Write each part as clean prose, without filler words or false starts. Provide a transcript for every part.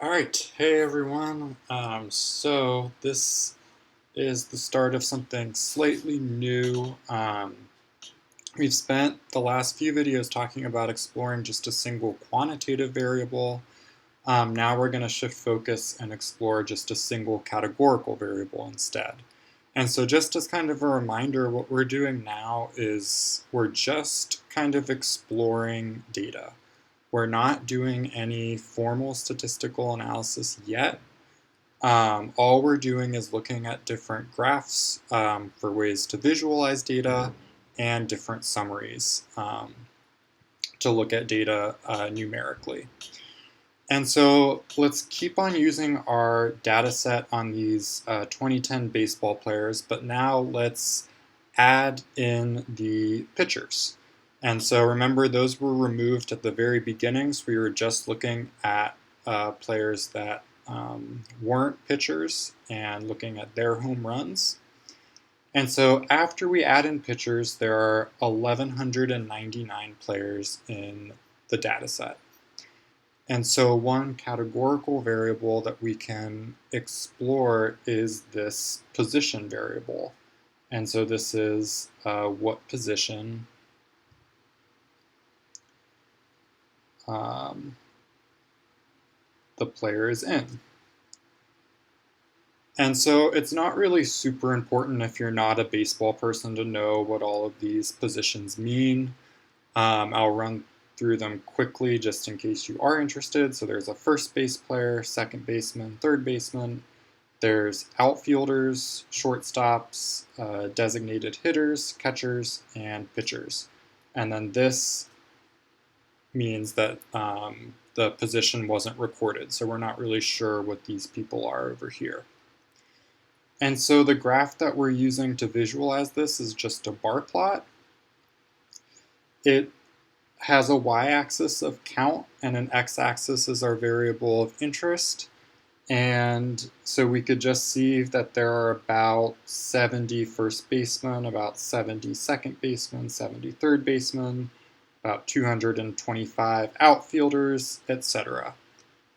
All right, hey everyone. So this is the start of something slightly new. We've spent the last few videos talking about exploring just a single quantitative variable. Now we're going to shift focus and explore just a single categorical variable instead. And so just as kind of a reminder, what we're doing now is we're just kind of exploring data. We're not doing any formal statistical analysis yet. All we're doing is looking at different graphs for ways to visualize data and different summaries to look at data numerically. And so let's keep on using our data set on these 2010 baseball players, but now let's add in the pitchers. And so remember, those were removed at the very beginning, so we were just looking at players that weren't pitchers and looking at their home runs. And so after we add in pitchers, there are 1,199 players in the data set. And so one categorical variable that we can explore is this position variable. And so this is what position the player is in. And so it's not really super important if you're not a baseball person to know what all of these positions mean. I'll run through them quickly just in case you are interested. So there's a first base player, second baseman, third baseman. There's outfielders, shortstops, designated hitters, catchers, and pitchers. And then this means that the position wasn't recorded, so we're not really sure what these people are over here. And so the graph that we're using to visualize this is just a bar plot. It has a y-axis of count and an x-axis is our variable of interest. And so we could just see that there are about 70 first basemen, about 70 second basemen, 70 third basemen, about 225 outfielders, etc.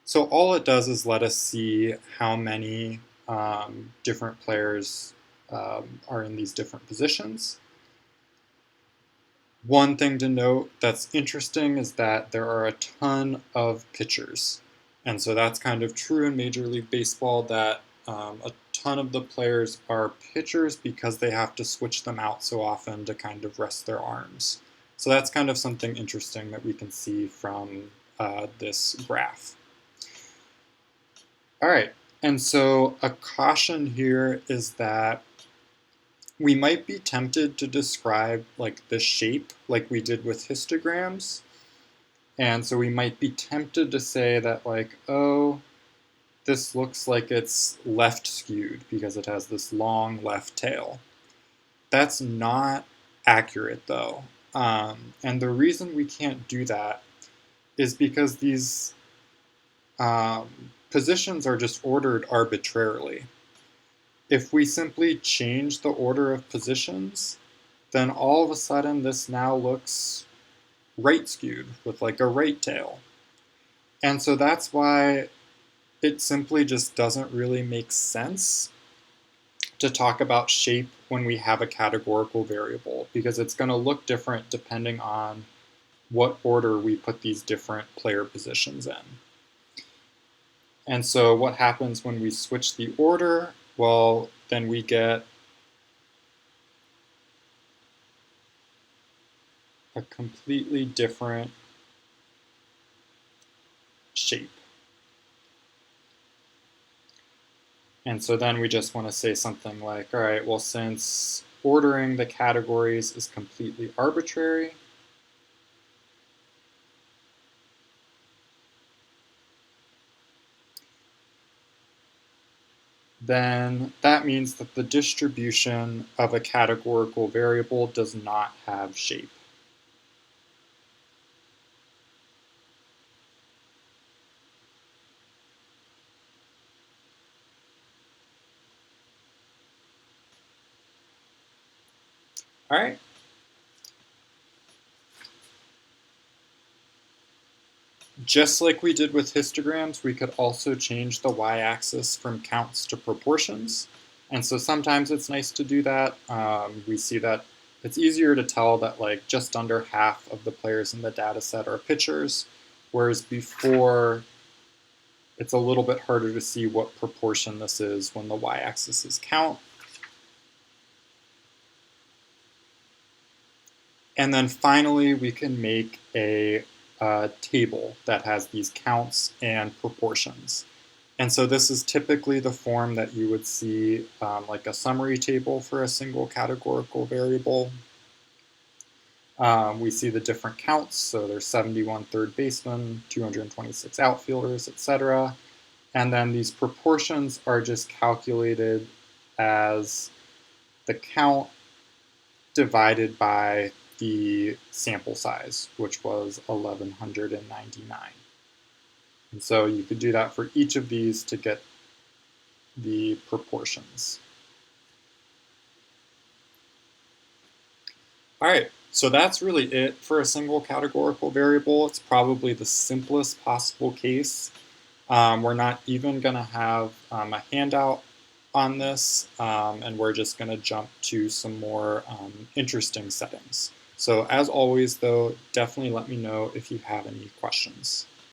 So all it does is let us see how many different players are in these different positions. One thing to note that's interesting is that there are a ton of pitchers. And so that's kind of true in Major League Baseball, that a ton of the players are pitchers because they have to switch them out so often to kind of rest their arms. So that's kind of something interesting that we can see from this graph. All right, and so a caution here is that we might be tempted to describe like the shape like we did with histograms. And so we might be tempted to say that like, oh, this looks like it's left skewed because it has this long left tail. That's not accurate though. And the reason we can't do that is because these positions are just ordered arbitrarily. If we simply change the order of positions, then all of a sudden this now looks right skewed with like a right tail. And so that's why it simply just doesn't really make sense to talk about shape when we have a categorical variable, because it's going to look different depending on what order we put these different player positions in. And so what happens when we switch the order? Well, then we get a completely different shape. And so then we just want to say something like, all right, well, since ordering the categories is completely arbitrary, then that means that the distribution of a categorical variable does not have shape. All right. Just like we did with histograms, we could also change the y-axis from counts to proportions. And so sometimes it's nice to do that. We see that it's easier to tell that like just under half of the players in the data set are pitchers, whereas before it's a little bit harder to see what proportion this is when the y-axis is count. And then finally, we can make a table that has these counts and proportions. And so this is typically the form that you would see like a summary table for a single categorical variable. We see the different counts, so there's 71 third basemen, 226 outfielders, etc. And then these proportions are just calculated as the count divided by the sample size, which was 1199. And so you could do that for each of these to get the proportions. All right, so that's really it for a single categorical variable. It's probably the simplest possible case. We're not even going to have a handout on this, and we're just going to jump to some more interesting settings. So as always, though, definitely let me know if you have any questions.